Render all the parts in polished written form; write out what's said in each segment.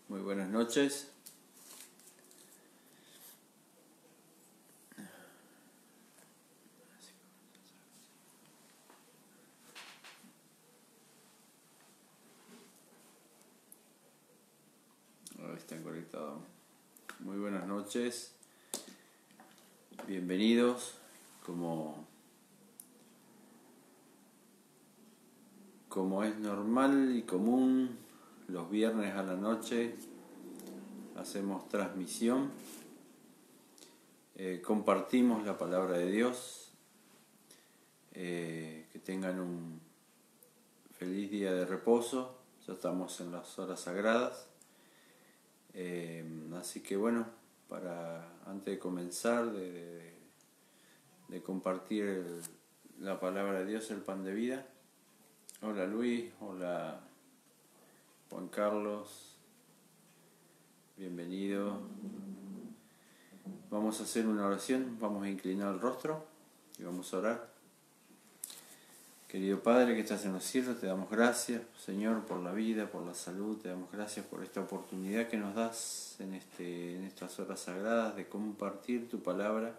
Muy buenas noches. Ahora están conectados. Muy buenas noches. Bienvenidos. Como es normal y común, los viernes a la noche hacemos transmisión. Compartimos la palabra de Dios. Que tengan un feliz día de reposo. Ya estamos en las horas sagradas. Así que bueno, antes de comenzar de compartir la palabra de Dios, el pan de vida. Hola Luis, hola Juan Carlos, bienvenido. Vamos a hacer una oración, vamos a inclinar el rostro y vamos a orar. Querido Padre que estás en los cielos, te damos gracias, Señor, por la vida, por la salud, te damos gracias por esta oportunidad que nos das en estas horas sagradas de compartir tu palabra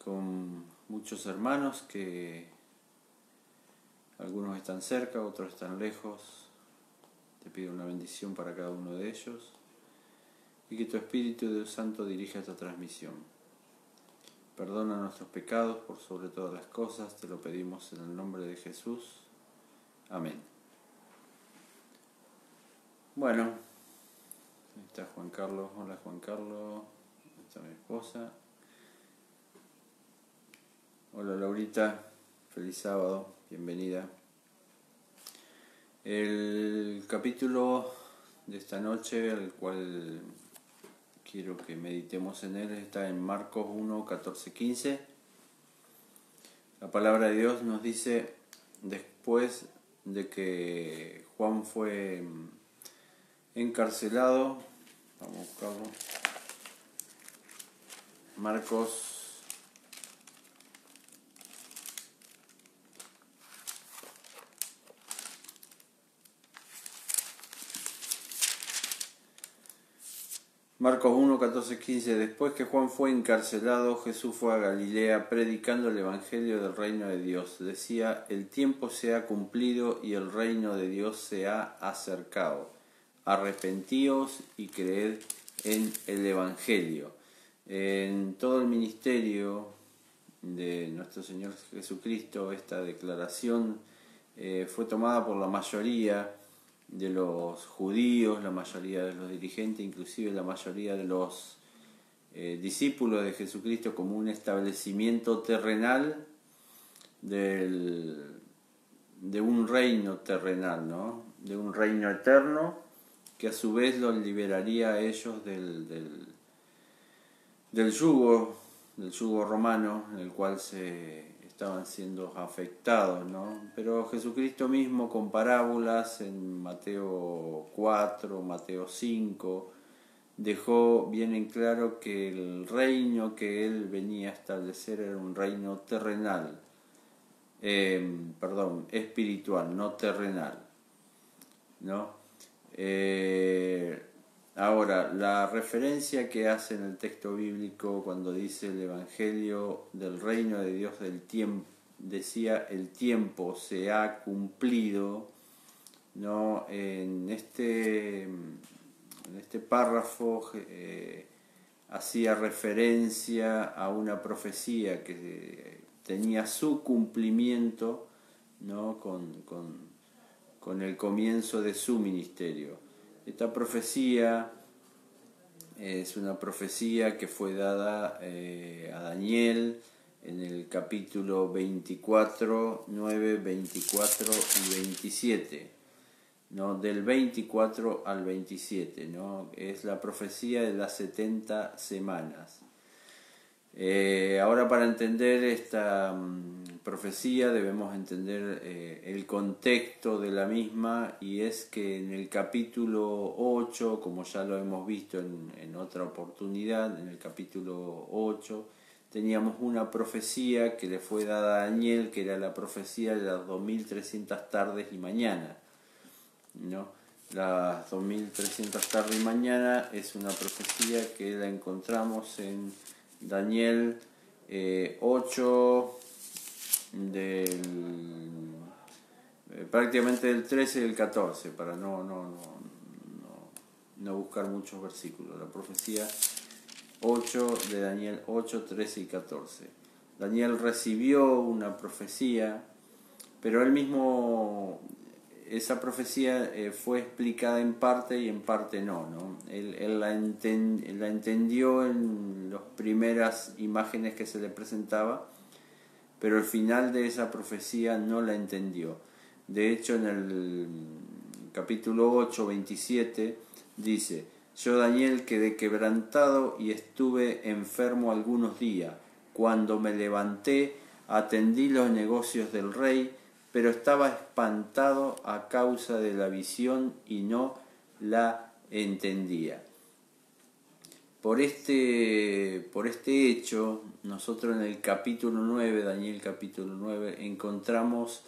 con muchos hermanos que algunos están cerca, otros están lejos. Te pido una bendición para cada uno de ellos y que tu Espíritu Dios Santo dirija esta transmisión. Perdona nuestros pecados por sobre todas las cosas, te lo pedimos en el nombre de Jesús. Amén. Bueno, ahí está Juan Carlos. Hola Juan Carlos, ahí está mi esposa. Hola Laurita, feliz sábado, bienvenida. El capítulo de esta noche, al cual quiero que meditemos en él, está en Marcos 1, 14, 15. La palabra de Dios nos dice, después de que Juan fue encarcelado, vamos a buscarlo, Marcos Marcos 1, 14, 15. Después que Juan fue encarcelado, Jesús fue a Galilea predicando el Evangelio del reino de Dios. Decía, el tiempo se ha cumplido y el reino de Dios se ha acercado. Arrepentíos y creed en el Evangelio. En todo el ministerio de nuestro Señor Jesucristo, esta declaración fue tomada por la mayoría de los judíos, la mayoría de los dirigentes, inclusive la mayoría de los discípulos de Jesucristo, como un establecimiento terrenal de un reino terrenal, ¿no? De un reino eterno que a su vez los liberaría a ellos del yugo romano en el cual se estaban siendo afectados, ¿no? Pero Jesucristo mismo, con parábolas en Mateo 4, Mateo 5, dejó bien en claro que el reino que él venía a establecer era un reino terrenal, espiritual, no terrenal, ¿no? Ahora, la referencia que hace en el texto bíblico cuando dice el Evangelio del reino de Dios del tiempo, decía el tiempo se ha cumplido, ¿no? En este párrafo hacía referencia a una profecía que tenía su cumplimiento, ¿no? con el comienzo de su ministerio. Esta profecía es una profecía que fue dada a Daniel en el capítulo 24, 9, 24 y 27, ¿no? Del 24 al 27, ¿no? Es la profecía de las 70 semanas. Ahora, para entender esta profecía debemos entender el contexto de la misma, y es que en el capítulo 8, como ya lo hemos visto en otra oportunidad, en el capítulo 8 teníamos una profecía que le fue dada a Daniel, que era la profecía de las 2300 tardes y mañanas, ¿no? Las 2300 tarde y mañana es una profecía que la encontramos en Daniel 8 prácticamente del 13 y el 14, para no buscar muchos versículos. La profecía 8 de Daniel 8, 13 y 14. Daniel recibió una profecía, pero él mismo, esa profecía fue explicada en parte y en parte no. Él la entendió en las primeras imágenes que se le presentaba, pero el final de esa profecía no la entendió. De hecho, en el capítulo 8, 27, dice: yo, Daniel, quedé quebrantado y estuve enfermo algunos días. Cuando me levanté, atendí los negocios del rey, pero estaba espantado a causa de la visión y no la entendía. Por este hecho, nosotros en el capítulo 9, Daniel capítulo 9, encontramos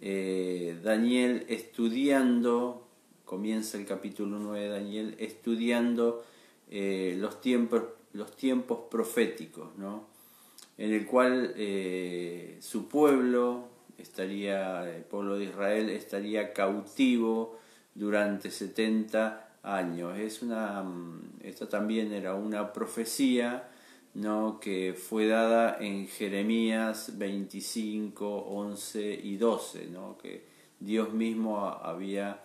Daniel estudiando, comienza el capítulo 9 de Daniel, estudiando los tiempos proféticos, ¿no? En el cual su pueblo el pueblo de Israel estaría cautivo durante 70 años. Esta también era una profecía, ¿no?, que fue dada en Jeremías 25, 11 y 12, ¿no?, que Dios mismo había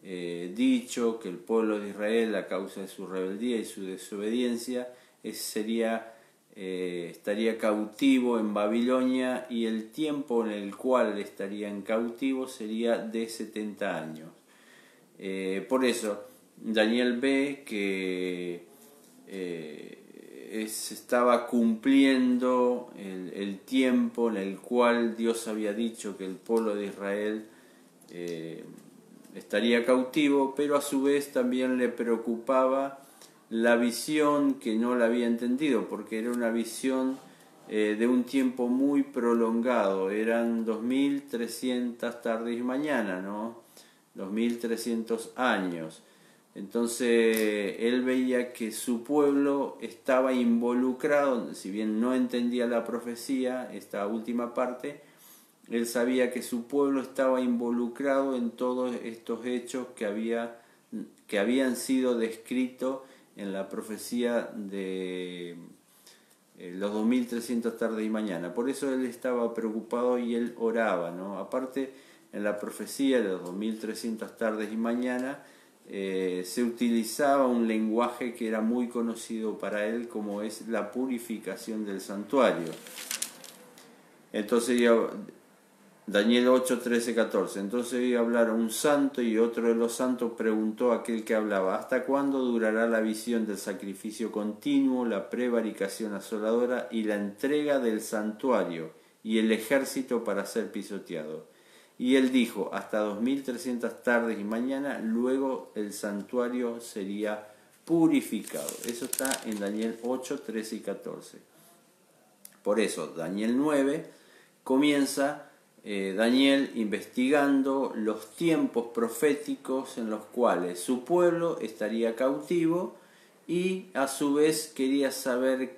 dicho que el pueblo de Israel, a causa de su rebeldía y su desobediencia, estaría cautivo en Babilonia, y el tiempo en el cual estarían cautivos sería de 70 años. Por eso Daniel ve que se estaba cumpliendo el tiempo en el cual Dios había dicho que el pueblo de Israel estaría cautivo, pero a su vez también le preocupaba la visión, que no la había entendido, porque era una visión de un tiempo muy prolongado. Eran 2300 tardes y mañana, ¿no? 2300 años. Entonces él veía que su pueblo estaba involucrado, si bien no entendía la profecía, esta última parte, él sabía que su pueblo estaba involucrado en todos estos hechos que habían sido descritos en la profecía de los 2300 tardes y mañana. Por eso él estaba preocupado y él oraba, ¿no? Aparte, en la profecía de los 2300 tardes y mañana se utilizaba un lenguaje que era muy conocido para él, como es la purificación del santuario. Entonces Daniel 8, 13, 14. Entonces oí hablar a un santo, y otro de los santos preguntó a aquel que hablaba: ¿hasta cuándo durará la visión del sacrificio continuo, la prevaricación asoladora y la entrega del santuario y el ejército para ser pisoteado? Y él dijo: hasta 2300 tardes y mañana, luego el santuario sería purificado. Eso está en Daniel 8, 13 y 14. Por eso Daniel 9 comienza Daniel investigando los tiempos proféticos en los cuales su pueblo estaría cautivo, y a su vez quería saber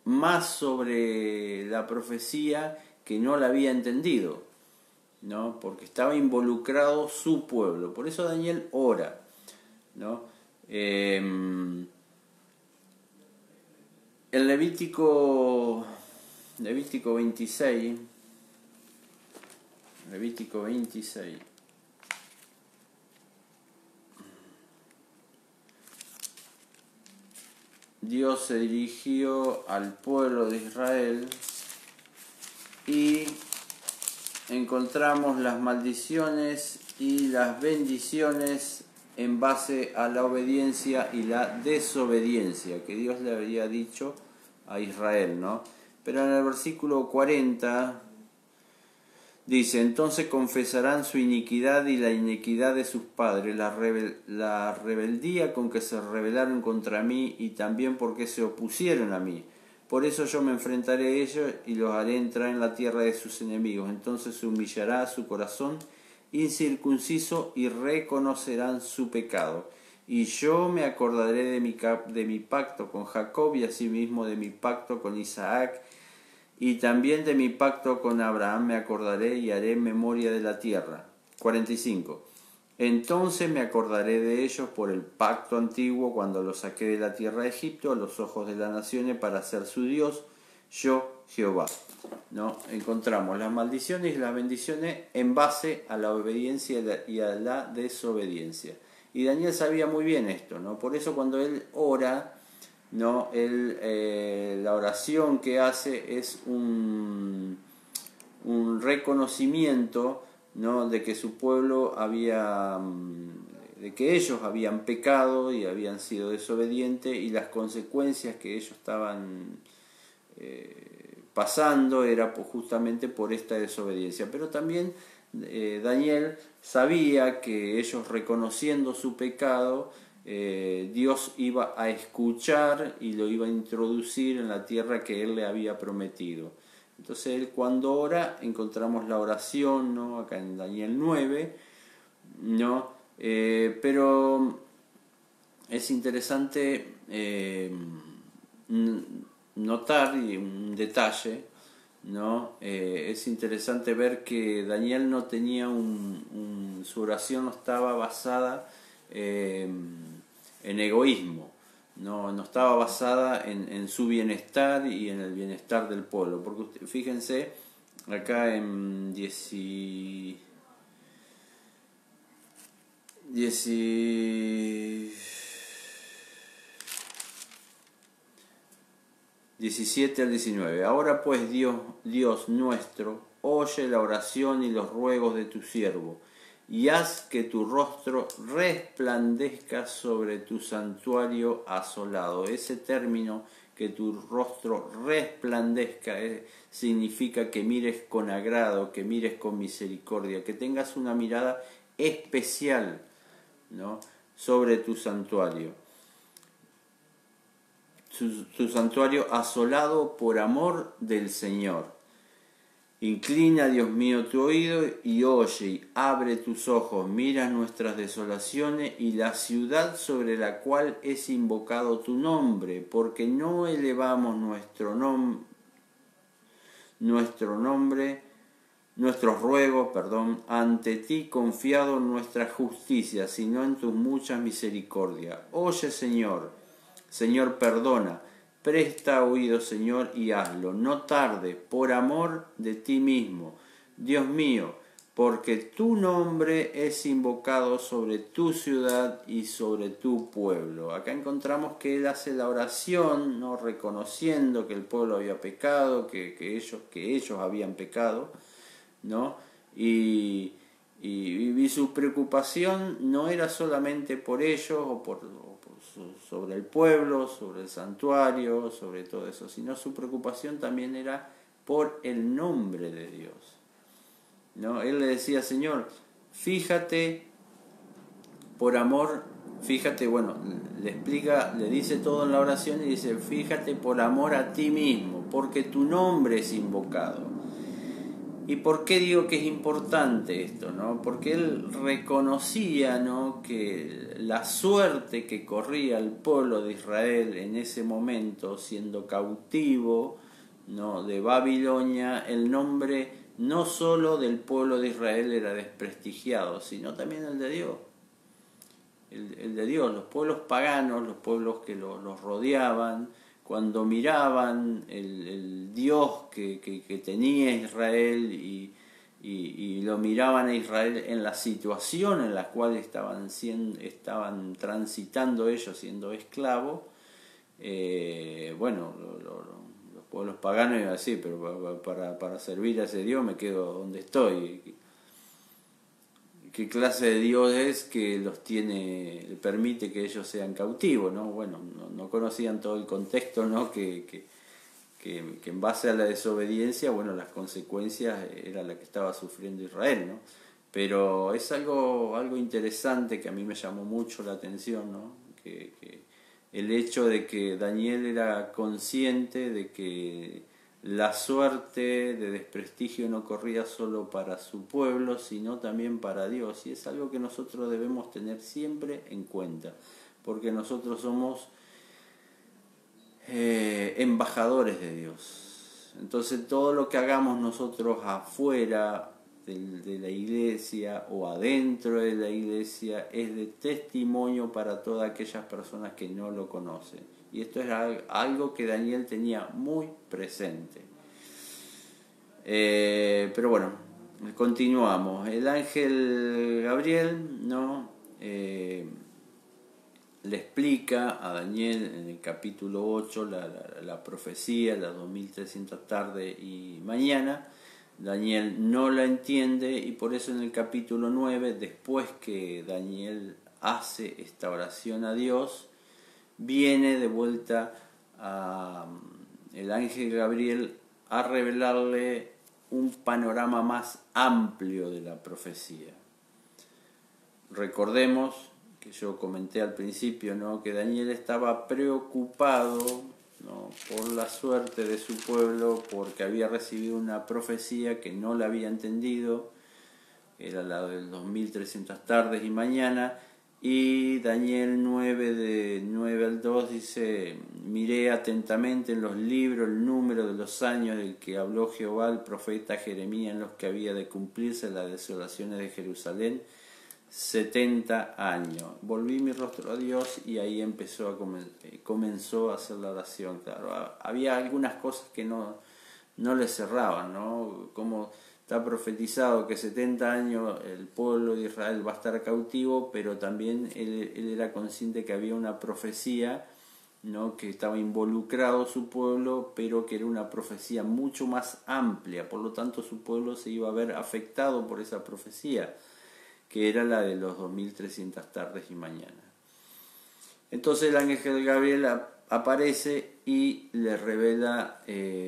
más sobre la profecía que no la había entendido, ¿no? Porque estaba involucrado su pueblo. Por eso Daniel ora, ¿no? En Levítico 26, Dios se dirigió al pueblo de Israel y encontramos las maldiciones y las bendiciones en base a la obediencia y la desobediencia que Dios le había dicho a Israel, ¿no? Pero en el versículo 40 dice: entonces confesarán su iniquidad y la iniquidad de sus padres, la rebeldía con que se rebelaron contra mí, y también porque se opusieron a mí. Por eso yo me enfrentaré a ellos y los haré entrar en la tierra de sus enemigos. Entonces se humillará su corazón incircunciso y reconocerán su pecado. Y yo me acordaré de mi pacto con Jacob y asimismo de mi pacto con Isaac y también de mi pacto con Abraham me acordaré y haré memoria de la tierra. 45. Entonces me acordaré de ellos por el pacto antiguo cuando los saqué de la tierra de Egipto a los ojos de las naciones para ser su Dios, yo Jehová. ¿No? Encontramos las maldiciones y las bendiciones en base a la obediencia y a la desobediencia. Y Daniel sabía muy bien esto, ¿no? Por eso cuando él ora, ¿no? La oración que hace es un reconocimiento, ¿no? De que su pueblo de que ellos habían pecado y habían sido desobedientes y las consecuencias que ellos estaban pasando era justamente por esta desobediencia. Pero también Daniel sabía que ellos reconociendo su pecado, Dios iba a escuchar y lo iba a introducir en la tierra que él le había prometido. Entonces él cuando ora, encontramos la oración, ¿no? Acá en Daniel 9, ¿no? Pero es interesante notar y un detalle, ¿no? Es interesante ver que Daniel no tenía su oración no estaba basada en egoísmo, no estaba basada en su bienestar y en el bienestar del pueblo, porque fíjense acá en 17 al 19. Ahora pues Dios nuestro, oye la oración y los ruegos de tu siervo, y haz que tu rostro resplandezca sobre tu santuario asolado. Ese término, que tu rostro resplandezca, significa que mires con agrado, que mires con misericordia, que tengas una mirada especial, ¿no? Sobre tu santuario. Tu santuario asolado por amor del Señor. Inclina, Dios mío, tu oído y oye, y abre tus ojos, mira nuestras desolaciones y la ciudad sobre la cual es invocado tu nombre, porque no elevamos nuestros ruegos, ante ti confiado en nuestra justicia, sino en tus muchas misericordias. Oye, Señor, perdona. Presta oído, Señor, y hazlo. No tarde, por amor de ti mismo, Dios mío, porque tu nombre es invocado sobre tu ciudad y sobre tu pueblo. Acá encontramos que él hace la oración, ¿no? Reconociendo que el pueblo había pecado, que ellos habían pecado, ¿no? Y su preocupación no era solamente por ellos sobre el pueblo, sobre el santuario, sobre todo eso, sino su preocupación también era por el nombre de Dios, ¿no? Él le decía, Señor, fíjate por amor, le dice todo en la oración y dice, fíjate por amor a ti mismo, porque tu nombre es invocado. ¿Y por qué digo que es importante esto, no? Porque él reconocía, ¿no?, que la suerte que corría el pueblo de Israel en ese momento, siendo cautivo, ¿no?, de Babilonia, el nombre no solo del pueblo de Israel era desprestigiado, sino también el de Dios. El de Dios, los pueblos paganos, los pueblos que los rodeaban, cuando miraban el Dios que tenía Israel y lo miraban a Israel en la situación en la cual estaban transitando ellos siendo esclavos, los pueblos paganos iban a decir, pero para servir a ese Dios me quedo donde estoy. ¿Qué clase de Dios es que le permite que ellos sean cautivos, ¿no? Bueno, no conocían todo el contexto, ¿no? Que en base a la desobediencia, bueno, las consecuencias era la que estaba sufriendo Israel, ¿no? Pero es algo interesante que a mí me llamó mucho la atención, ¿no? Que el hecho de que Daniel era consciente de que la suerte de desprestigio no corría solo para su pueblo, sino también para Dios. Y es algo que nosotros debemos tener siempre en cuenta, porque nosotros somos embajadores de Dios. Entonces todo lo que hagamos nosotros afuera de la iglesia o adentro de la iglesia es de testimonio para todas aquellas personas que no lo conocen. Y esto es algo que Daniel tenía muy presente. Pero bueno, continuamos. El ángel Gabriel, ¿no? Le explica a Daniel en el capítulo 8 la profecía, las 2300 tardes y mañana. Daniel no la entiende y por eso en el capítulo 9, después que Daniel hace esta oración a Dios, viene de vuelta el ángel Gabriel a revelarle un panorama más amplio de la profecía. Recordemos que yo comenté al principio, ¿no?, que Daniel estaba preocupado, ¿no?, por la suerte de su pueblo, porque había recibido una profecía que no la había entendido, era la de 2300 tardes y mañana, y Daniel 9, de 9 al 2 dice: miré atentamente en los libros el número de los años del que habló Jehová el profeta Jeremías, en los que había de cumplirse las desolaciones de Jerusalén, 70 años. Volví mi rostro a Dios y ahí comenzó a hacer la oración. Claro, había algunas cosas que no le cerraban, ¿no? Como está profetizado que 70 años el pueblo de Israel va a estar cautivo, pero también él era consciente que había una profecía, ¿no?, que estaba involucrado su pueblo, pero que era una profecía mucho más amplia. Por lo tanto, su pueblo se iba a ver afectado por esa profecía, que era la de los 2300 tardes y mañanas. Entonces el ángel Gabriel aparece y le revela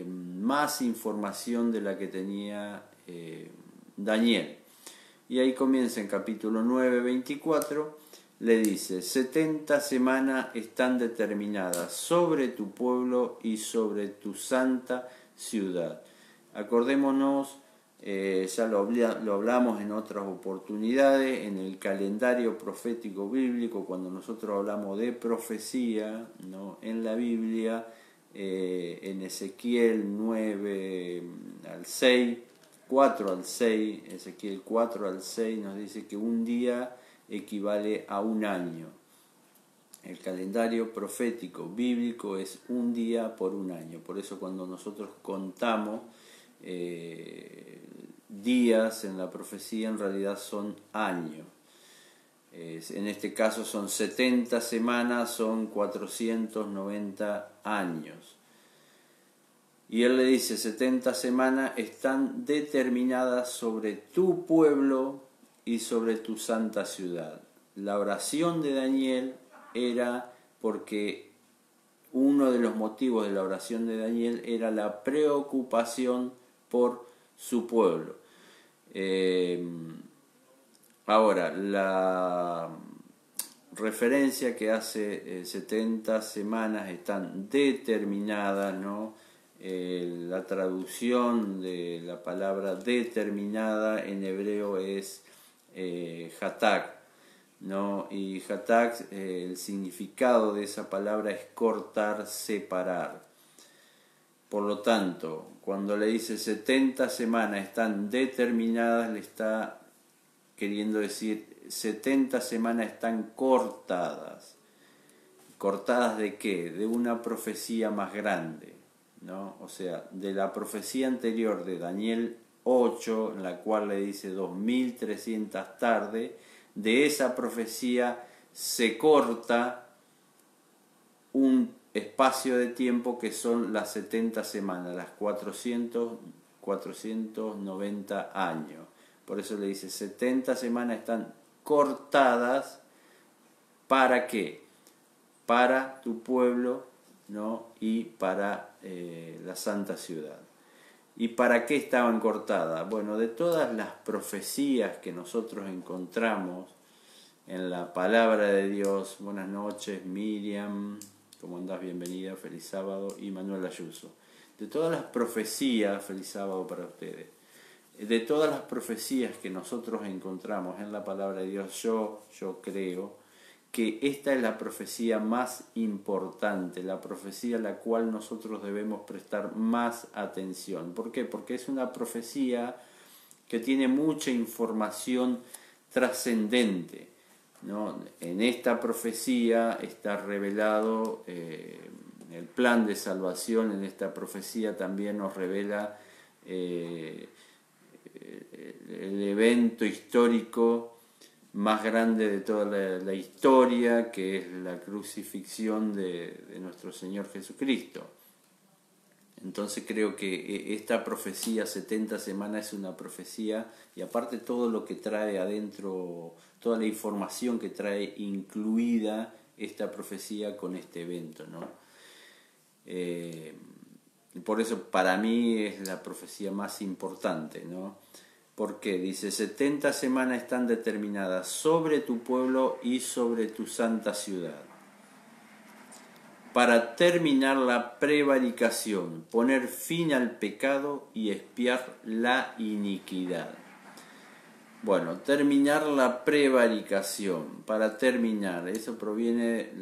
más información de la que tenía Daniel. Y ahí comienza en capítulo 9, 24, le dice: 70 semanas están determinadas sobre tu pueblo y sobre tu santa ciudad. Acordémonos, ya lo hablamos en otras oportunidades, en el calendario profético bíblico, cuando nosotros hablamos de profecía, ¿no?, en la Biblia, en Ezequiel 9 al 6, 4 al 6, Ezequiel 4 al 6 nos dice que un día equivale a un año. El calendario profético bíblico es un día por un año. Por eso cuando nosotros contamos días en la profecía, en realidad son años. En este caso son 70 semanas, son 490 años. Y él le dice: 70 semanas están determinadas sobre tu pueblo y sobre tu santa ciudad. La oración de Daniel era porque uno de los motivos de la oración de Daniel era la preocupación por su pueblo. Ahora, la referencia que hace 70 semanas están determinadas, ¿no? La traducción de la palabra determinada en hebreo es hatak, ¿no? Y hatak, el significado de esa palabra es cortar, separar. Por lo tanto, cuando le dice 70 semanas están determinadas, le está queriendo decir 70 semanas están cortadas. ¿Cortadas de qué? De una profecía más grande, ¿no? O sea, de la profecía anterior de Daniel 8, en la cual le dice 2300 tardes, de esa profecía se corta un espacio de tiempo que son las 70 semanas, las 490 años. Por eso le dice 70 semanas están cortadas. ¿Para qué? Para tu pueblo, ¿no?, y para la santa ciudad. ¿Y para qué estaban cortadas? Bueno, de todas las profecías que nosotros encontramos en la palabra de Dios. Buenas noches, Miriam. ¿Cómo andás? Bienvenida, feliz sábado. Y Manuel Ayuso. de todas las profecías, feliz sábado para ustedes, de todas las profecías que nosotros encontramos en la palabra de Dios, yo creo que esta es la profecía más importante, la profecía a la cual nosotros debemos prestar más atención. ¿Por qué? Porque es una profecía que tiene mucha información trascendente, ¿no? En esta profecía está revelado el plan de salvación. En esta profecía también nos revela el evento histórico más grande de toda la historia, que es la crucifixión de nuestro Señor Jesucristo. Entonces creo que esta profecía 70 semanas es una profecía, y aparte todo lo que trae adentro, toda la información que trae incluida esta profecía con este evento, ¿no? Por eso para mí es la profecía más importante, ¿no? Porque dice, 70 semanas están determinadas sobre tu pueblo y sobre tu santa ciudad, para terminar la prevaricación, poner fin al pecado y expiar la iniquidad. Bueno, terminar la prevaricación, para terminar, eso proviene de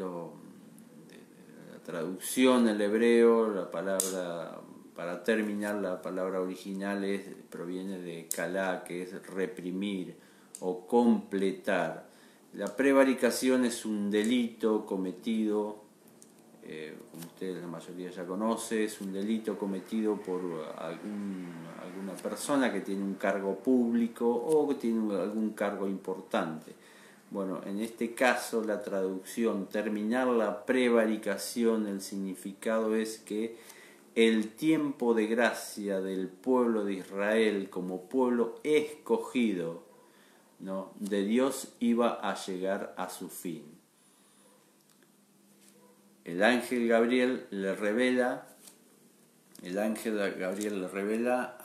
la traducción del hebreo, la palabra, para terminar, la palabra original proviene de kalá, que es reprimir o completar. La prevaricación es un delito cometido, como ustedes la mayoría ya conoce, es un delito cometido por alguna persona que tiene un cargo público o que tiene algún cargo importante. Bueno, en este caso la traducción, terminar la prevaricación, el significado es que el tiempo de gracia del pueblo de Israel como pueblo escogido, ¿no?, de Dios iba a llegar a su fin. El ángel Gabriel le revela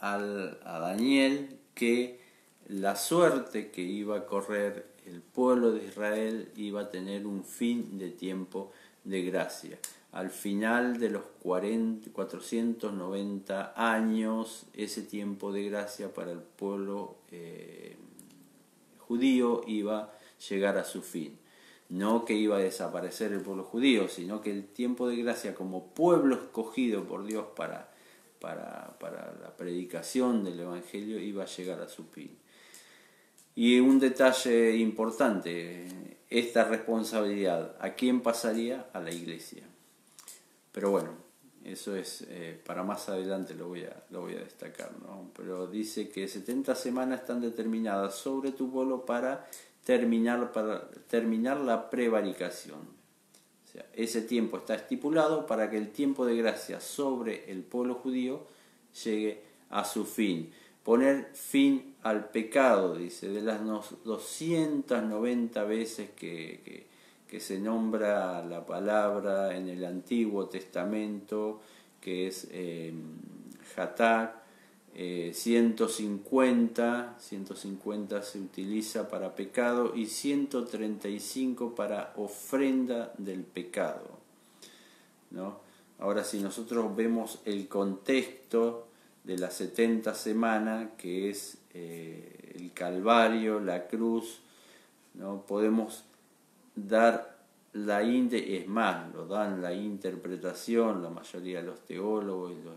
a Daniel que la suerte que iba a correr el pueblo de Israel iba a tener un fin de tiempo de gracia. Al final de los 490 años, ese tiempo de gracia para el pueblo judío iba a llegar a su fin. No que iba a desaparecer el pueblo judío, sino que el tiempo de gracia como pueblo escogido por Dios para la predicación del Evangelio iba a llegar a su fin. Y un detalle importante, esta responsabilidad, ¿a quién pasaría? A la iglesia. Pero bueno, eso es para más adelante lo voy a destacar, ¿no? Pero dice que 70 semanas están determinadas sobre tu pueblo para terminar la prevaricación. O sea, ese tiempo está estipulado para que el tiempo de gracia sobre el pueblo judío llegue a su fin. Poner fin al pecado, dice, de las 290 veces que se nombra la palabra en el Antiguo Testamento, que es Hatak, 150 se utiliza para pecado y 135 para ofrenda del pecado, ¿no? Ahora, si nosotros vemos el contexto de las 70 semanas, que es el Calvario, la cruz, ¿no?, podemos dar es más, lo dan la interpretación, la mayoría de los teólogos y los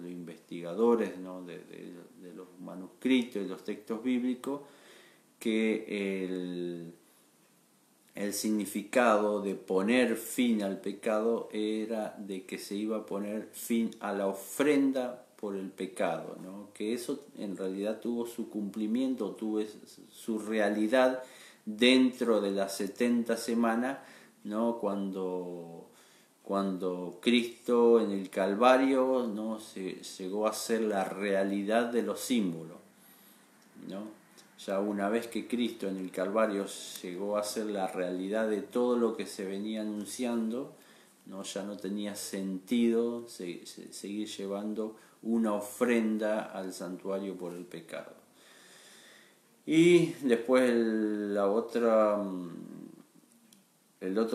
investigadores, ¿no?, de los manuscritos y los textos bíblicos, que el significado de poner fin al pecado era de que se iba a poner fin a la ofrenda por el pecado, ¿no?, que eso en realidad tuvo su cumplimiento, tuvo su realidad dentro de las 70 semanas, ¿no?, cuando Cristo en el Calvario, ¿no?, se llegó a ser la realidad de los símbolos, ¿no? Ya una vez que Cristo en el Calvario llegó a ser la realidad de todo lo que se venía anunciando, ¿no?, ya no tenía sentido seguir llevando una ofrenda al santuario por el pecado. Y después el otro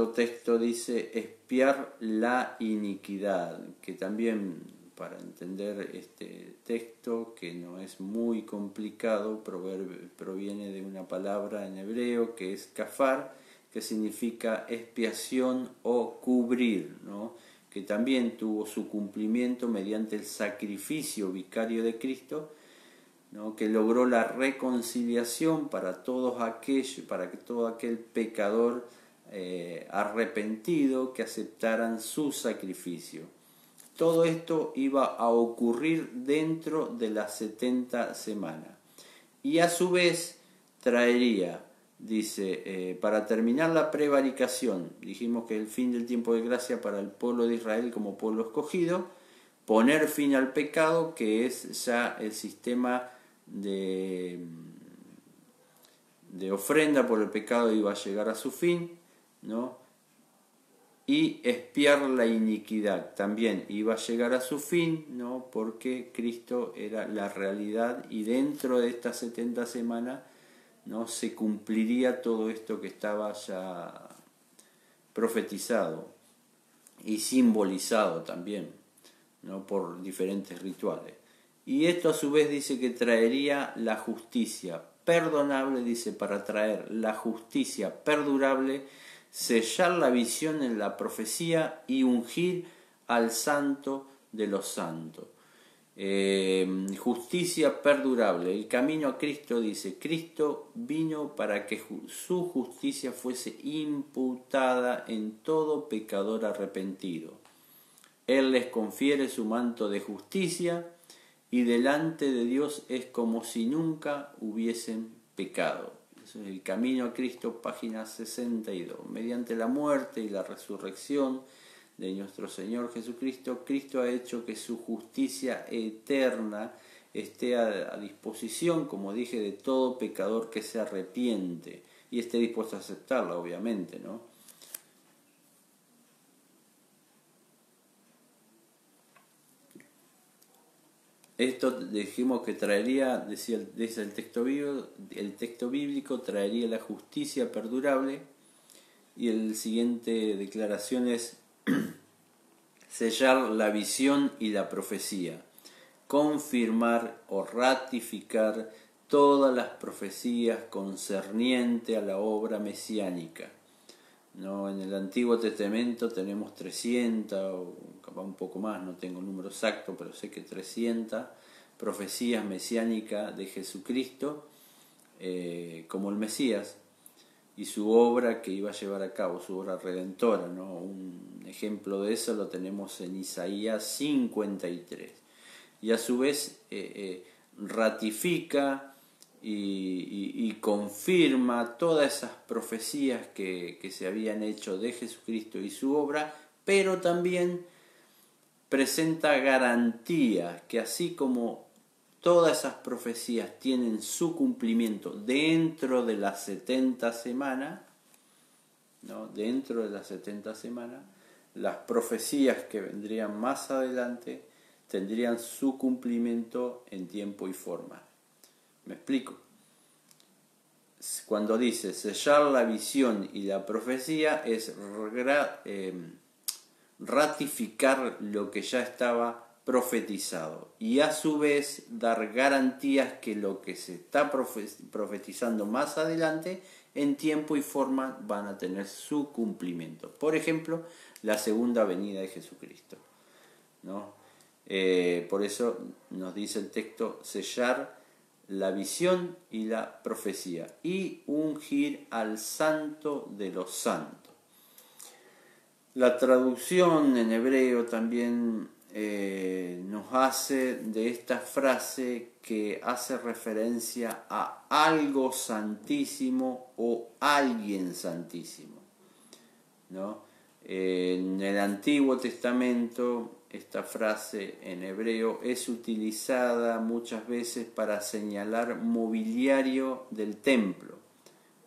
texto dice expiar la iniquidad, que también para entender este texto, que no es muy complicado, proviene de una palabra en hebreo que es kafar, que significa expiación o cubrir, ¿no? Que también tuvo su cumplimiento mediante el sacrificio vicario de Cristo, ¿no? Que logró la reconciliación para para que todo aquel pecador arrepentido que aceptaran su sacrificio. Todo esto iba a ocurrir dentro de las 70 semanas. Y a su vez traería, dice, para terminar la prevaricación, dijimos que el fin del tiempo de gracia para el pueblo de Israel como pueblo escogido, poner fin al pecado, que es ya el sistema de ofrenda por el pecado iba a llegar a su fin, ¿no? Y expiar la iniquidad también iba a llegar a su fin, ¿no? Porque Cristo era la realidad y dentro de estas 70 semanas, ¿no? Se cumpliría todo esto que estaba ya profetizado y simbolizado también, ¿no? Por diferentes rituales. Y esto a su vez dice que traería la justicia perdonable, dice, para traer la justicia perdurable, sellar la visión en la profecía y ungir al santo de los santos. Justicia perdurable. El camino a Cristo, dice, Cristo vino para que su justicia fuese imputada en todo pecador arrepentido. Él les confiere su manto de justicia y delante de Dios es como si nunca hubiesen pecado. Eso es el camino a Cristo, página 62. Mediante la muerte y la resurrección de nuestro Señor Jesucristo, Cristo ha hecho que su justicia eterna esté a disposición, como dije, de todo pecador que se arrepiente y esté dispuesto a aceptarla, obviamente, ¿no? Esto dijimos que traería, dice el texto bíblico, traería la justicia perdurable, y el siguiente declaración es sellar la visión y la profecía, confirmar o ratificar todas las profecías concernientes a la obra mesiánica. ¿No? En el Antiguo Testamento tenemos 300, o capaz un poco más, no tengo el número exacto, pero sé que 300 profecías mesiánicas de Jesucristo como el Mesías y su obra que iba a llevar a cabo, su obra redentora, ¿no? Un ejemplo de eso lo tenemos en Isaías 53. Y a su vez ratifica y confirma todas esas profecías que se habían hecho de Jesucristo y su obra, pero también presenta garantía que así como todas esas profecías tienen su cumplimiento dentro de las 70 semanas, ¿no? Dentro de las 70 semanas, las profecías que vendrían más adelante tendrían su cumplimiento en tiempo y forma. ¿Me explico? Cuando dice sellar la visión y la profecía es ratificar lo que ya estaba profetizado y a su vez dar garantías que lo que se está profetizando más adelante en tiempo y forma van a tener su cumplimiento. Por ejemplo, la segunda venida de Jesucristo, ¿no? Por eso nos dice el texto sellar la visión y la profecía y ungir al santo de los santos. La traducción en hebreo también nos hace de esta frase que hace referencia a algo santísimo o alguien santísimo, ¿no? En el Antiguo Testamento esta frase en hebreo es utilizada muchas veces para señalar mobiliario del templo.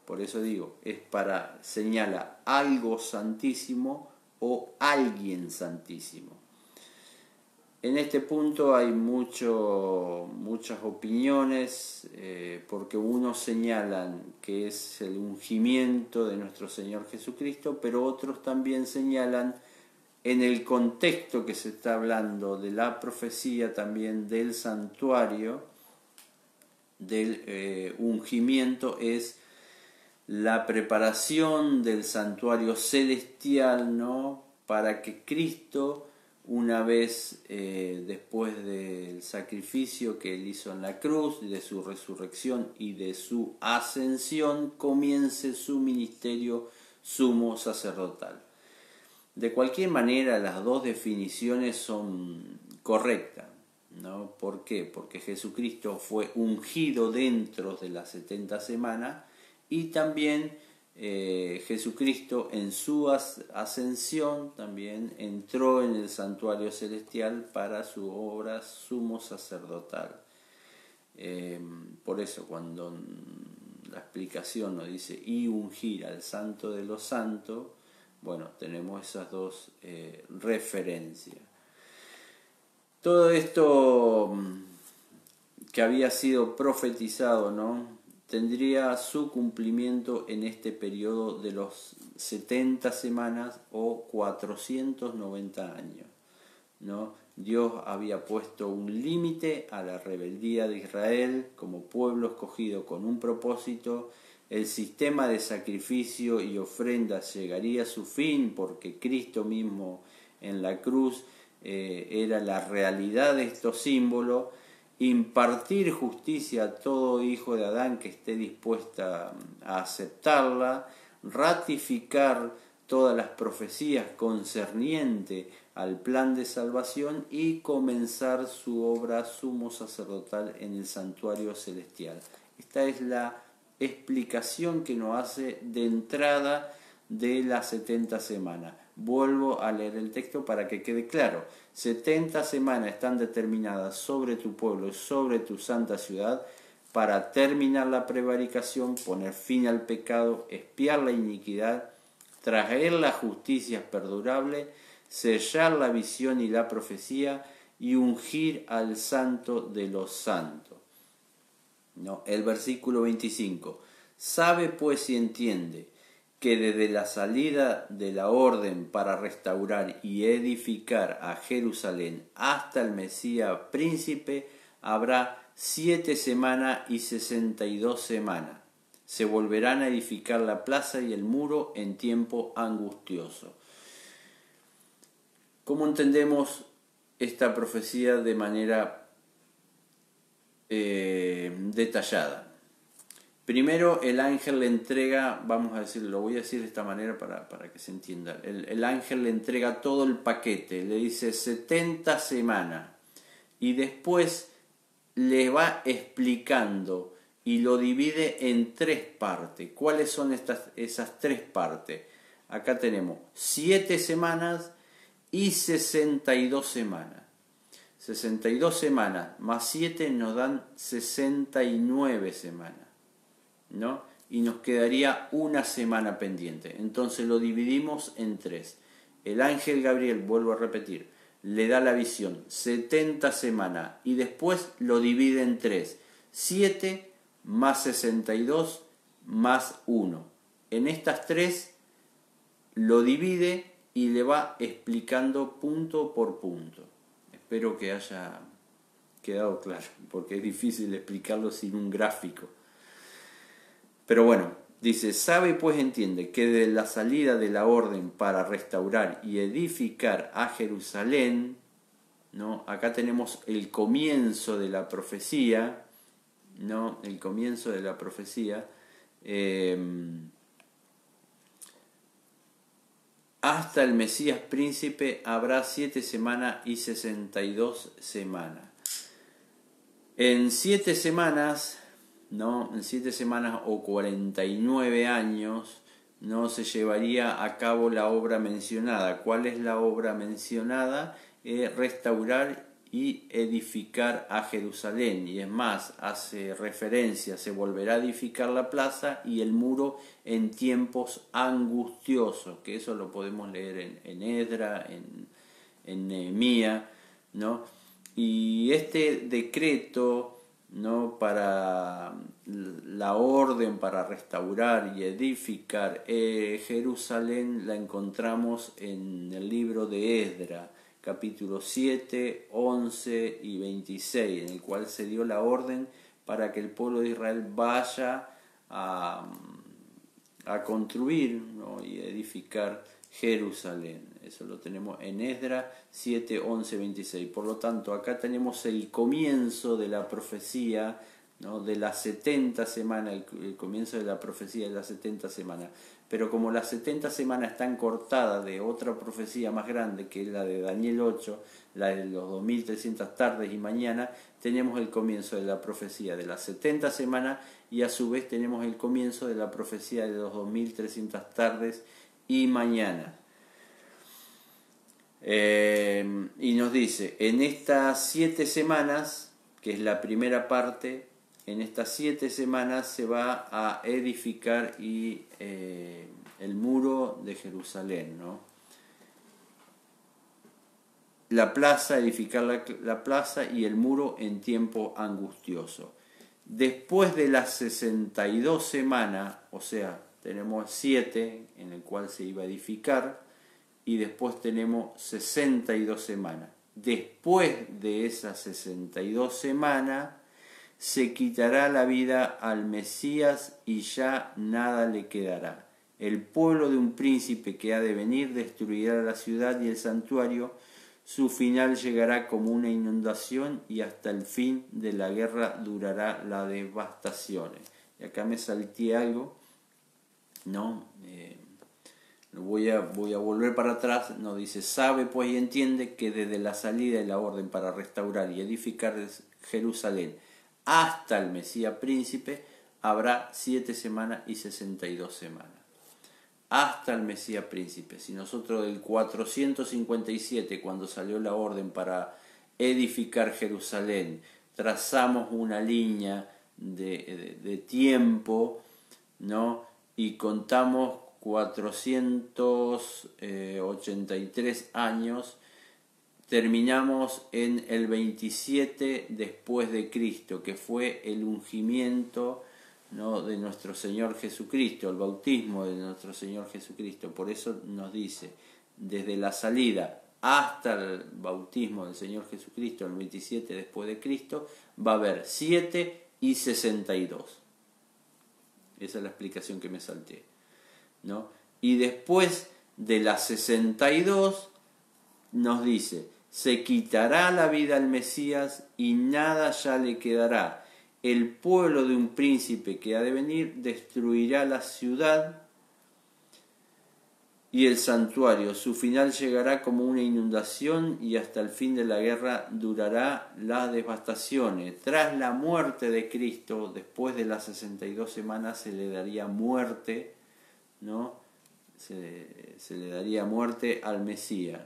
Por eso digo, es para señalar algo santísimo o alguien santísimo. En este punto hay muchas opiniones, porque unos señalan que es el ungimiento de nuestro Señor Jesucristo, pero otros también señalan en el contexto que se está hablando de la profecía también del santuario, del ungimiento, es la preparación del santuario celestial, ¿no? Para que Cristo, una vez después del sacrificio que él hizo en la cruz, de su resurrección y de su ascensión, comience su ministerio sumo sacerdotal. De cualquier manera, las dos definiciones son correctas, ¿no? ¿Por qué? Porque Jesucristo fue ungido dentro de las 70 semanas y también Jesucristo en su ascensión también entró en el santuario celestial para su obra sumo sacerdotal. Por eso cuando la explicación nos dice y ungir al santo de los santos, bueno, tenemos esas dos referencias. Todo esto que había sido profetizado, ¿no? Tendría su cumplimiento en este periodo de los 70 semanas o 490 años, ¿no? Dios había puesto un límite a la rebeldía de Israel como pueblo escogido con un propósito. El sistema de sacrificio y ofrendas llegaría a su fin porque Cristo mismo en la cruz era la realidad de estos símbolos. Impartir justicia a todo hijo de Adán que esté dispuesta a aceptarla, ratificar todas las profecías concernientes al plan de salvación y comenzar su obra sumo sacerdotal en el santuario celestial. Esta es la explicación que nos hace de entrada de las 70 semanas. Vuelvo a leer el texto para que quede claro. 70 semanas están determinadas sobre tu pueblo, sobre tu santa ciudad, para terminar la prevaricación, poner fin al pecado, expiar la iniquidad, traer la justicia perdurable, sellar la visión y la profecía y ungir al santo de los santos. No, el versículo 25. Sabe pues y entiende que desde la salida de la orden para restaurar y edificar a Jerusalén hasta el Mesías príncipe habrá 7 semanas y 62 semanas. Se volverán a edificar la plaza y el muro en tiempo angustioso. ¿Cómo entendemos esta profecía de manera detallada? Primero el ángel le entrega, vamos a decirlo, lo voy a decir de esta manera para que se entienda. El ángel le entrega todo el paquete, le dice 70 semanas y después le va explicando y lo divide en 3 partes. ¿Cuáles son esas 3 partes? Acá tenemos 7 semanas y 62 semanas. 62 semanas más 7 nos dan 69 semanas, ¿no? Y nos quedaría una semana pendiente. Entonces lo dividimos en 3. El ángel Gabriel, vuelvo a repetir, le da la visión 70 semanas y después lo divide en 3. 7 más 62 más 1. En estas 3 lo divide y le va explicando punto por punto. Espero que haya quedado claro, porque es difícil explicarlo sin un gráfico. Pero bueno, dice, sabe pues entiende que de la salida de la orden para restaurar y edificar a Jerusalén, ¿no? Acá tenemos el comienzo de la profecía, ¿no? El comienzo de la profecía. Hasta el Mesías príncipe habrá 7 semanas y 62 semanas. En 7 semanas, ¿no? En 7 semanas o 49 años, no se llevaría a cabo la obra mencionada. ¿Cuál es la obra mencionada? Restaurar y edificar a Jerusalén. Y es más, hace referencia, se volverá a edificar la plaza y el muro en tiempos angustiosos, que eso lo podemos leer en Esdra, en Nehemías, ¿no? Y este decreto, ¿no? Para la orden para restaurar y edificar Jerusalén la encontramos en el libro de Esdra, capítulo 7, 11 y 26, en el cual se dio la orden para que el pueblo de Israel vaya a construir, ¿no? y edificar Jerusalén. Eso lo tenemos en Esdra 7, 11, 26. Por lo tanto, acá tenemos el comienzo de la profecía, ¿no? de las 70 semanas, el comienzo de la profecía de las 70 semanas. Pero como las 70 semanas están cortadas de otra profecía más grande, que es la de Daniel 8, la de los 2300 tardes y mañana, tenemos el comienzo de la profecía de las 70 semanas y a su vez tenemos el comienzo de la profecía de los 2300 tardes y mañana. Y nos dice, en estas 7 semanas, que es la primera parte, en estas 7 semanas se va a edificar el muro de Jerusalén, ¿no? La plaza, edificar la plaza y el muro en tiempo angustioso. Después de las 62 semanas, o sea, tenemos 7 en el cual se iba a edificar, y después tenemos 62 semanas. Después de esas 62 semanas se quitará la vida al Mesías y ya nada le quedará. El pueblo de un príncipe que ha de venir destruirá la ciudad y el santuario. Su final llegará como una inundación y hasta el fin de la guerra durará la devastación. Y acá me salté algo, ¿no? Voy a volver para atrás. Nos dice, sabe pues y entiende que desde la salida de la orden para restaurar y edificar Jerusalén hasta el Mesías príncipe habrá 7 semanas y 62 semanas. Hasta el Mesías príncipe. Si nosotros del 457, cuando salió la orden para edificar Jerusalén, trazamos una línea de tiempo, ¿no? Y contamos 483 años, terminamos en el 27 después de Cristo, que fue el ungimiento, ¿no? de nuestro Señor Jesucristo, el bautismo de nuestro Señor Jesucristo. Por eso nos dice, desde la salida hasta el bautismo del Señor Jesucristo, el 27 después de Cristo, va a haber 7 y 62. Esa es la explicación que me salté, ¿no? Y después de las 62 nos dice, se quitará la vida al Mesías y nada ya le quedará. El pueblo de un príncipe que ha de venir destruirá la ciudad y el santuario. Su final llegará como una inundación y hasta el fin de la guerra durará las devastaciones. Tras la muerte de Cristo, después de las 62 semanas, se le daría muerte, ¿no? Se le daría muerte al Mesías.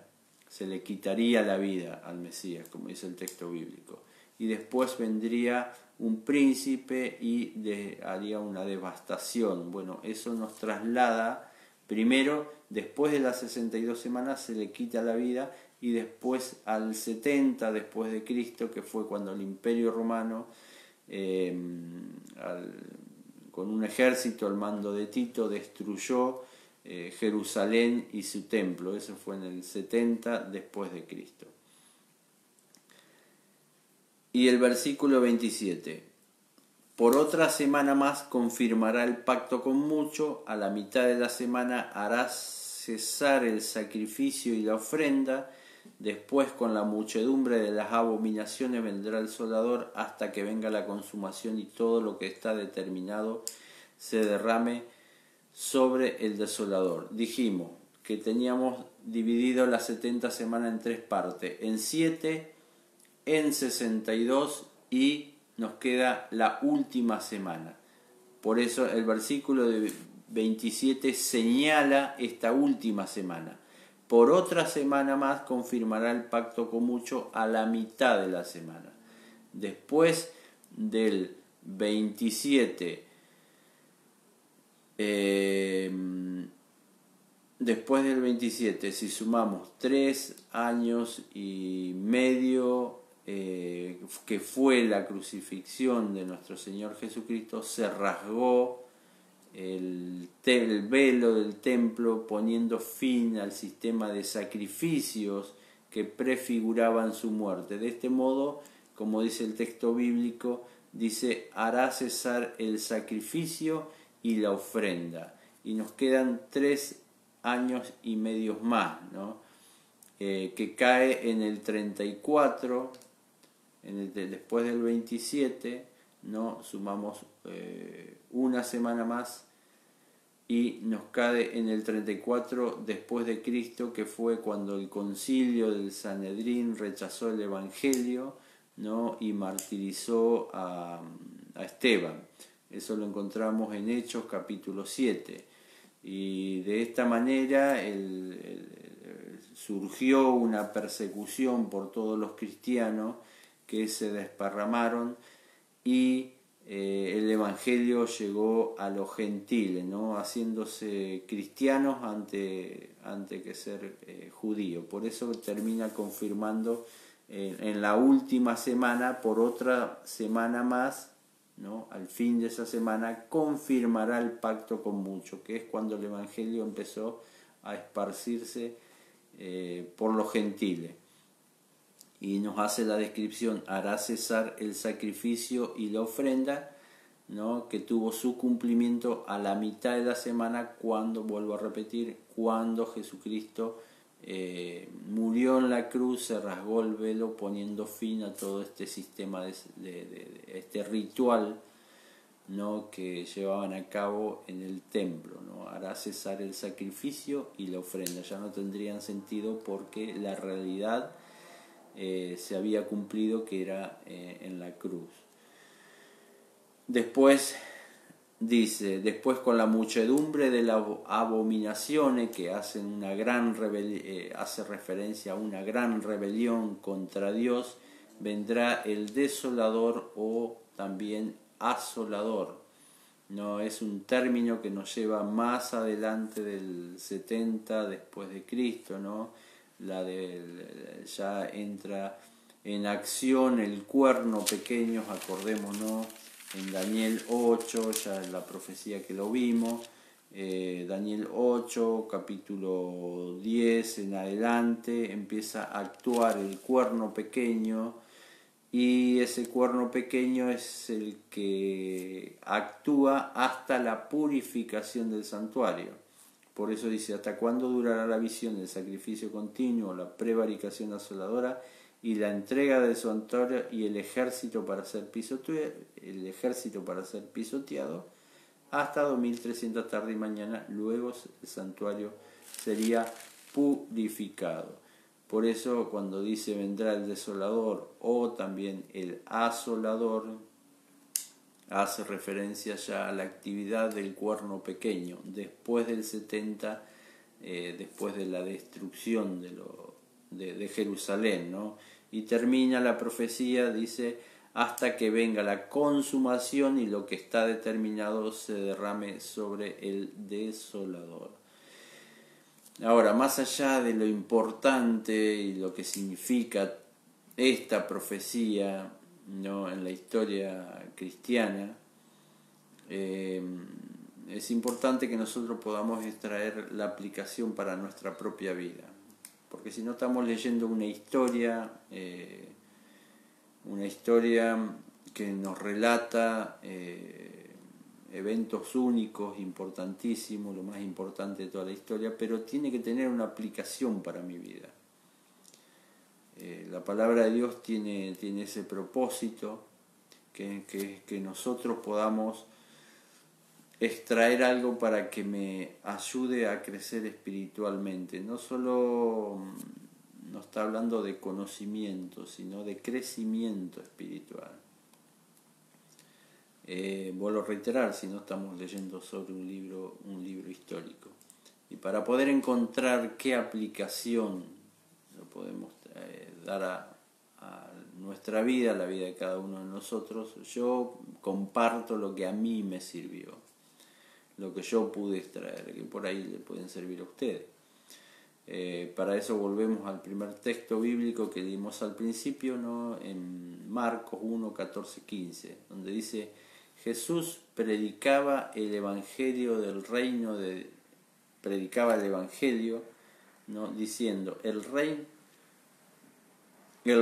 Se le quitaría la vida al Mesías, como dice el texto bíblico. Y después vendría un príncipe y haría una devastación. Bueno, eso nos traslada, primero, después de las 62 semanas se le quita la vida, y después al 70 después de Cristo, que fue cuando el Imperio Romano, con un ejército al mando de Tito, destruyó Jerusalén y su templo. Eso fue en el 70 después de Cristo. Y el versículo 27. Por otra semana más confirmará el pacto con muchos, a la mitad de la semana hará cesar el sacrificio y la ofrenda, después con la muchedumbre de las abominaciones vendrá el desolador hasta que venga la consumación y todo lo que está determinado se derrame sobre el desolador. Dijimos que teníamos dividido las 70 semanas en 3 partes, en 7, en 62 y nos queda la última semana. Por eso el versículo de 27 señala esta última semana. Por otra semana más confirmará el pacto con muchos a la mitad de la semana. Después del 27, después del 27, si sumamos 3 años y medio, que fue la crucifixión de nuestro Señor Jesucristo, se rasgó el velo del templo, poniendo fin al sistema de sacrificios que prefiguraban su muerte. De este modo, como dice el texto bíblico, dice: hará cesar el sacrificio y la ofrenda. Y nos quedan 3 años y medio más, ¿no? Que cae en el 34, después del 27, ¿no? Sumamos una semana más y nos cae en el 34 después de Cristo, que fue cuando el concilio del Sanedrín rechazó el Evangelio, ¿no? Y martirizó a Esteban. Eso lo encontramos en Hechos capítulo 7. Y de esta manera surgió una persecución por todos los cristianos que se desparramaron, y el Evangelio llegó a los gentiles, ¿no? Haciéndose cristianos antes que ser judíos. Por eso termina confirmando en la última semana, por otra semana más, ¿no? Al fin de esa semana confirmará el pacto con muchos, que es cuando el Evangelio empezó a esparcirse por los gentiles. Y nos hace la descripción: hará cesar el sacrificio y la ofrenda, ¿no? Que tuvo su cumplimiento a la mitad de la semana, cuando, vuelvo a repetir, cuando Jesucristo murió en la cruz, se rasgó el velo, poniendo fin a todo este sistema de este ritual, ¿no? Que llevaban a cabo en el templo, ¿no? Hará cesar el sacrificio y la ofrenda. Ya no tendrían sentido, porque la realidad se había cumplido, que era en la cruz. Después dice: después, con la muchedumbre de las abominaciones que hacen una gran hace referencia a una gran rebelión contra Dios, vendrá el desolador, o también asolador. No es un término que nos lleva más adelante del 70 después de Cristo, ¿no? Ya entra en acción el cuerno pequeño, acordémonos, en Daniel 8, ya en la profecía que lo vimos, Daniel 8, capítulo 10 en adelante, empieza a actuar el cuerno pequeño, y ese cuerno pequeño es el que actúa hasta la purificación del santuario. Por eso dice: ¿hasta cuándo durará la visión del sacrificio continuo, la prevaricación asoladora y la entrega del santuario y el ejército para ser pisoteado? Hasta 2300 tarde y mañana, luego el santuario sería purificado. Por eso, cuando dice vendrá el desolador o también el asolador, hace referencia ya a la actividad del cuerno pequeño después del 70, después de la destrucción de Jerusalén, ¿no? Y termina la profecía, dice: hasta que venga la consumación y lo que está determinado se derrame sobre el desolador. Ahora, más allá de lo importante y lo que significa esta profecía, ¿no?, en la historia cristiana, es importante que nosotros podamos extraer la aplicación para nuestra propia vida, porque si no estamos leyendo una historia que nos relata eventos únicos, importantísimos, lo más importante de toda la historia, pero tiene que tener una aplicación para mi vida. La palabra de Dios tiene ese propósito, que nosotros podamos extraer algo para que me ayude a crecer espiritualmente. No solo no está hablando de conocimiento, sino de crecimiento espiritual. Vuelvo a reiterar, si no estamos leyendo sobre un libro histórico. Y para poder encontrar qué aplicación lo podemos dar a nuestra vida, a la vida de cada uno de nosotros, yo comparto lo que a mí me sirvió, lo que yo pude extraer, que por ahí le pueden servir a ustedes. Para eso volvemos al primer texto bíblico que dimos al principio, ¿no? En Marcos 1, 14, 15, donde dice: Jesús predicaba el evangelio del reino predicaba el evangelio, ¿no? Diciendo: el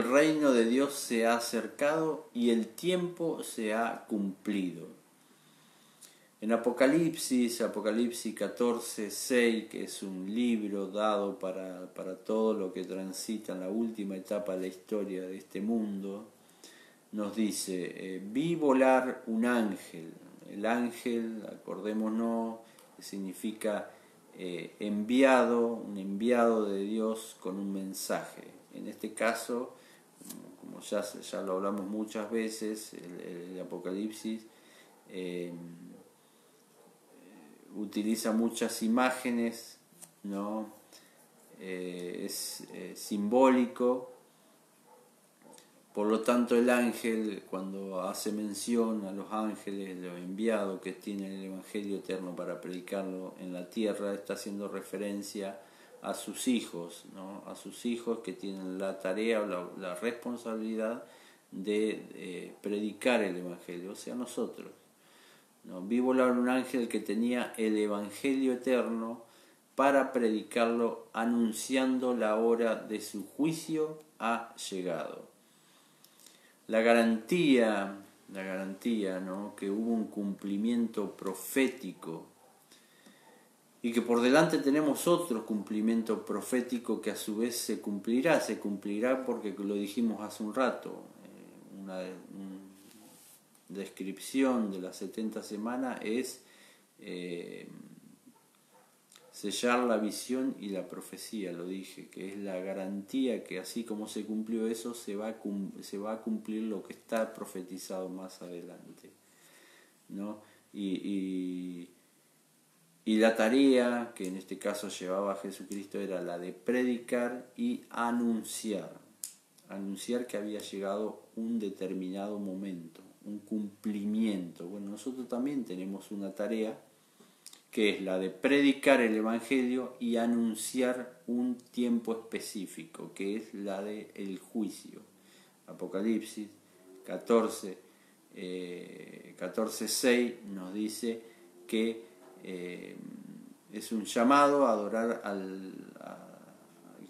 reino de Dios se ha acercado y el tiempo se ha cumplido. En Apocalipsis 14, 6, que es un libro dado para todo lo que transita en la última etapa de la historia de este mundo, nos dice: vi volar un ángel. El ángel, acordémonos, significa enviado, un enviado de Dios con un mensaje. En este caso, como ya lo hablamos muchas veces, el Apocalipsis utiliza muchas imágenes, ¿no? Es simbólico. Por lo tanto, el ángel, cuando hace mención a los ángeles, los enviados que tienen el Evangelio eterno para predicarlo en la tierra, está haciendo referencia a sus hijos, ¿no? A sus hijos que tienen la tarea o la responsabilidad de predicar el Evangelio, o sea, nosotros, ¿no? Vi volar un ángel que tenía el Evangelio eterno para predicarlo, anunciando la hora de su juicio ha llegado. La garantía, ¿no? Que hubo un cumplimiento profético y que por delante tenemos otro cumplimiento profético que a su vez se cumplirá porque lo dijimos hace un rato, una descripción de las 70 semanas es sellar la visión y la profecía, lo dije, que es la garantía que así como se cumplió eso, se va a cumplir lo que está profetizado más adelante, ¿no? Y la tarea que en este caso llevaba Jesucristo era la de predicar y anunciar que había llegado un determinado momento, un cumplimiento. Bueno, nosotros también tenemos una tarea que es la de predicar el Evangelio y anunciar un tiempo específico, que es la del juicio. Apocalipsis 14:6 nos dice que es un llamado a adorar al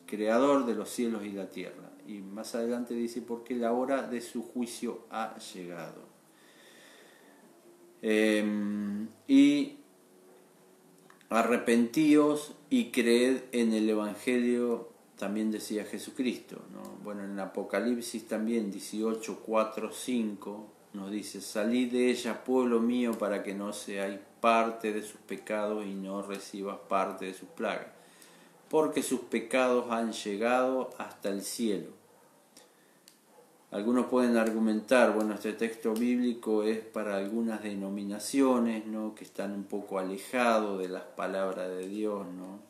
Creador de los cielos y la tierra. Y más adelante dice: porque la hora de su juicio ha llegado. Y arrepentíos y creed en el Evangelio, también decía Jesucristo, ¿no? Bueno, en Apocalipsis también 18, 4, 5 nos dice: salid de ella, pueblo mío, para que no seáis parte de sus pecados y no recibas parte de sus plagas, porque sus pecados han llegado hasta el cielo. Algunos pueden argumentar, bueno, este texto bíblico es para algunas denominaciones, ¿no? Que están un poco alejados de las palabras de Dios, ¿no?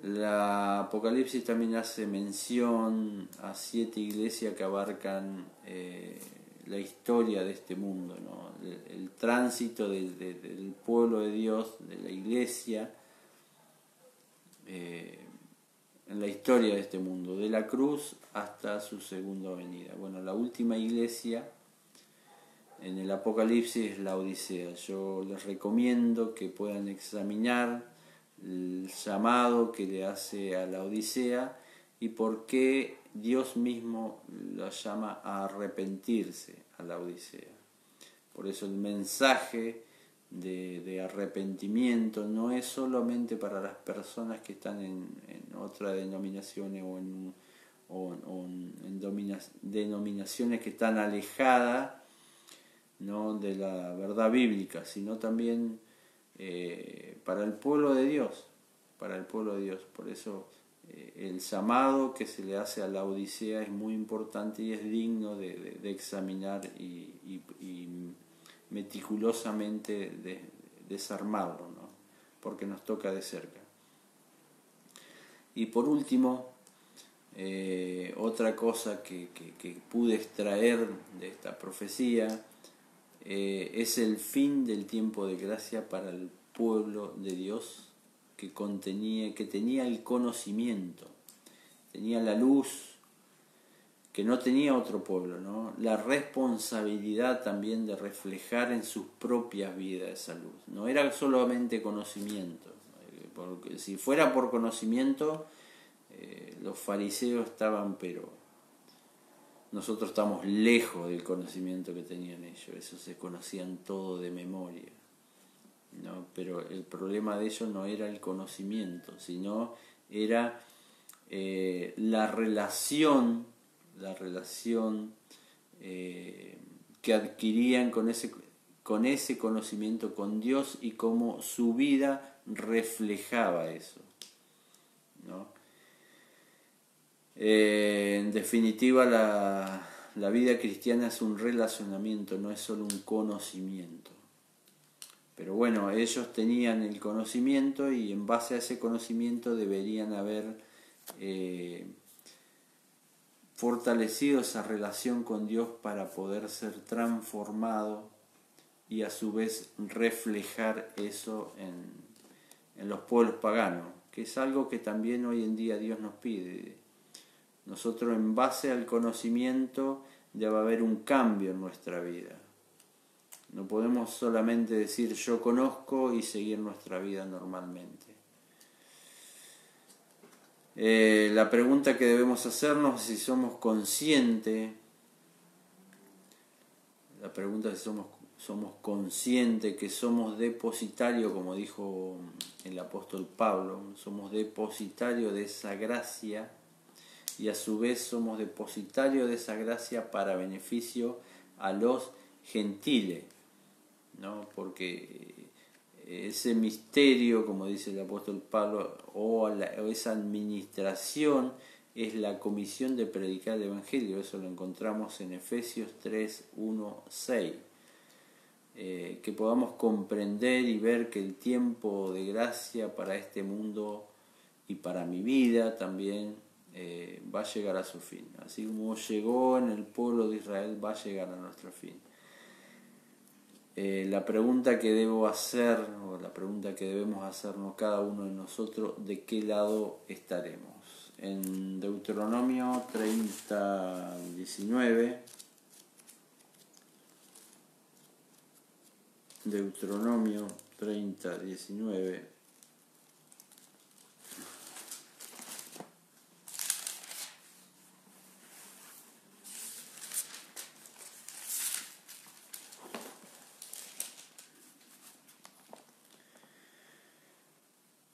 La Apocalipsis también hace mención a 7 iglesias que abarcan la historia de este mundo, ¿no? El tránsito del pueblo de Dios, de la iglesia, en la historia de este mundo, de la cruz hasta su segunda venida. Bueno, la última iglesia en el Apocalipsis es la Odisea. Yo les recomiendo que puedan examinar el llamado que le hace a la Odisea y por qué Dios mismo la llama a arrepentirse a la Odisea. Por eso el mensaje de arrepentimiento no es solamente para las personas que están en otras denominaciones o en denominaciones que están alejadas, ¿no? De la verdad bíblica, sino también para el pueblo de Dios, Por eso el llamado que se le hace a la Odisea es muy importante y es digno de examinar y meticulosamente desarmarlo, ¿no? Porque nos toca de cerca. Y por último, otra cosa que pude extraer de esta profecía es el fin del tiempo de gracia para el pueblo de Dios que tenía el conocimiento, tenía la luz que no tenía otro pueblo, ¿no? La responsabilidad también de reflejar en sus propias vidas esa luz. No era solamente conocimiento, porque si fuera por conocimiento, los fariseos estaban, pero nosotros estamos lejos del conocimiento que tenían ellos, eso se conocían todo de memoria, ¿no? Pero el problema de ellos no era el conocimiento, sino era la relación que adquirían con ese conocimiento con Dios y cómo su vida reflejaba eso, ¿no? En definitiva, la vida cristiana es un relacionamiento, no es solo un conocimiento. Pero bueno, ellos tenían el conocimiento y en base a ese conocimiento deberían haber fortalecido esa relación con Dios para poder ser transformado y a su vez reflejar eso en los pueblos paganos, que es algo que también hoy en día Dios nos pide. Nosotros en base al conocimiento debe haber un cambio en nuestra vida. No podemos solamente decir yo conozco y seguir nuestra vida normalmente. La pregunta que debemos hacernos es si somos conscientes. La pregunta es si somos conscientes que somos depositario, como dijo el apóstol Pablo, somos depositario de esa gracia y a su vez somos depositario de esa gracia para beneficio a los gentiles, ¿no? Porque ese misterio, como dice el apóstol Pablo, o esa administración es la comisión de predicar el Evangelio. Eso lo encontramos en Efesios 3, 1, 6. Que podamos comprender y ver que el tiempo de gracia para este mundo y para mi vida también va a llegar a su fin. Así como llegó en el pueblo de Israel, va a llegar a nuestro fin. La pregunta que debo hacer, o la pregunta que debemos hacernos cada uno de nosotros, ¿de qué lado estaremos? En Deuteronomio 30, 19, Deuteronomio 30, 19,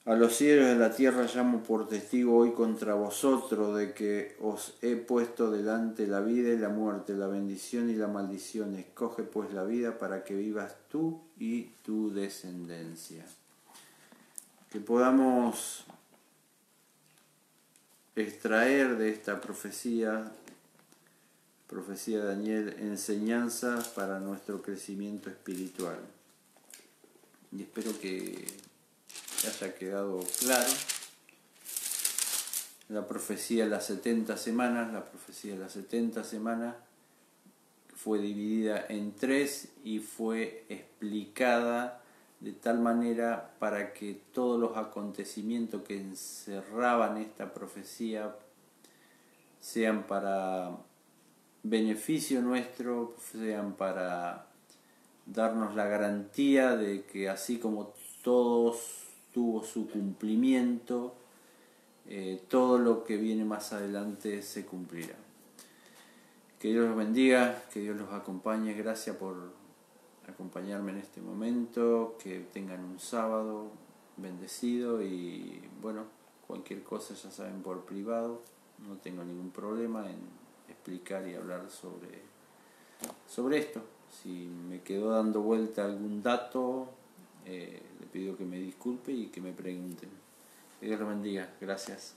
a los cielos de la tierra llamo por testigo hoy contra vosotros de que os he puesto delante la vida y la muerte, la bendición y la maldición. Escoge pues la vida para que vivas tú y tu descendencia. Que podamos extraer de esta profecía de Daniel, enseñanzas para nuestro crecimiento espiritual. Y espero que haya quedado claro. La profecía de las 70 semanas, fue dividida en 3 y fue explicada de tal manera para que todos los acontecimientos que encerraban esta profecía sean para beneficio nuestro, sean para darnos la garantía de que así como todos tuvo su cumplimiento, todo lo que viene más adelante se cumplirá. Que Dios los bendiga, que Dios los acompañe. Gracias por acompañarme en este momento. Que tengan un sábado bendecido y bueno, cualquier cosa ya saben por privado. No tengo ningún problema en explicar y hablar sobre esto. Si me quedó dando vuelta algún dato, le pido que me disculpe y que me pregunten. Que Dios los bendiga. Gracias.